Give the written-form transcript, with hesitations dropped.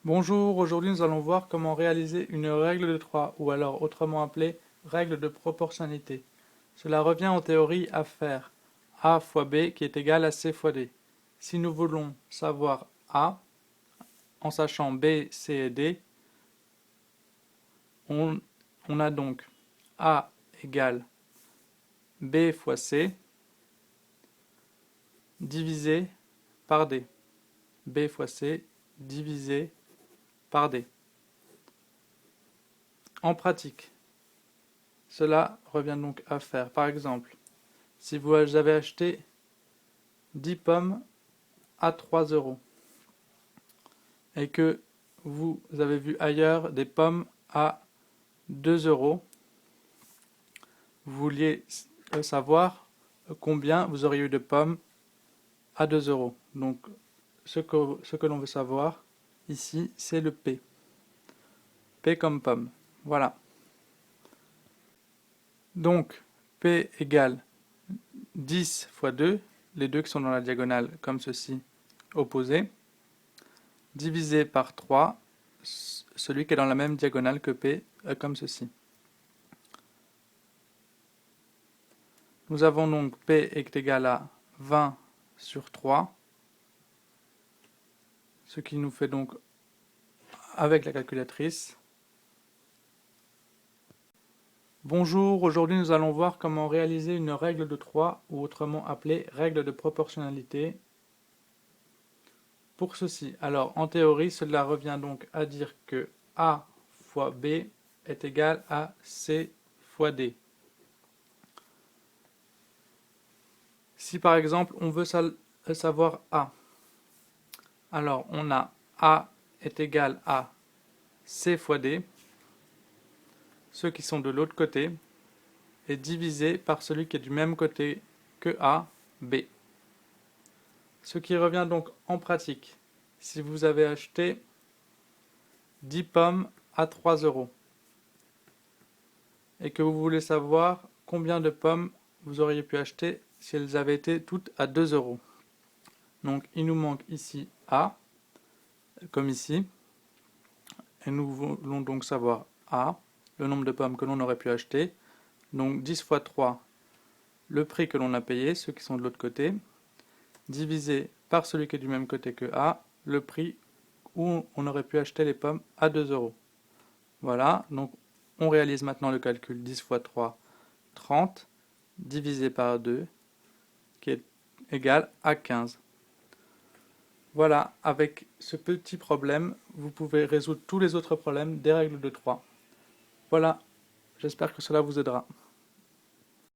Bonjour, aujourd'hui nous allons voir comment réaliser une règle de 3, ou alors autrement appelée règle de proportionnalité. Cela revient en théorie à faire A fois B qui est égal à C fois D. Si nous voulons savoir A, en sachant B, C et D, on a donc A égale B fois C divisé par D. B fois C divisé par D. En pratique, cela revient donc à faire, par exemple, si vous avez acheté 10 pommes à 3 euros et que vous avez vu ailleurs des pommes à 2 euros, vous vouliez savoir combien vous auriez eu de pommes à 2 euros. Donc ce que l'on veut savoir ici, c'est le P. P comme pomme. Voilà. Donc P égale 10 fois 2, les deux qui sont dans la diagonale comme ceci, opposés, divisé par 3, celui qui est dans la même diagonale que P, comme ceci. Nous avons donc P est égal à 20 sur 3, ce qui nous fait donc, avec la calculatrice. Bonjour, aujourd'hui nous allons voir comment réaliser une règle de 3, ou autrement appelée règle de proportionnalité. Pour ceci, alors en théorie, cela revient donc à dire que A fois B est égal à C fois D. Si par exemple on veut savoir A, alors on a A est égal à C fois D, ceux qui sont de l'autre côté, est divisé par celui qui est du même côté que A, B. Ce qui revient donc en pratique, si vous avez acheté 10 pommes à 3 euros et que vous voulez savoir combien de pommes vous auriez pu acheter si elles avaient été toutes à 2 euros. Donc il nous manque ici A, comme ici, et nous voulons donc savoir A, le nombre de pommes que l'on aurait pu acheter, donc 10 fois 3, le prix que l'on a payé, ceux qui sont de l'autre côté, divisé par celui qui est du même côté que A, le prix où on aurait pu acheter les pommes à 2 euros. Voilà, donc on réalise maintenant le calcul 10 fois 3, 30, divisé par 2, qui est égal à 15. Voilà, avec ce petit problème, vous pouvez résoudre tous les autres problèmes des règles de 3. Voilà, j'espère que cela vous aidera.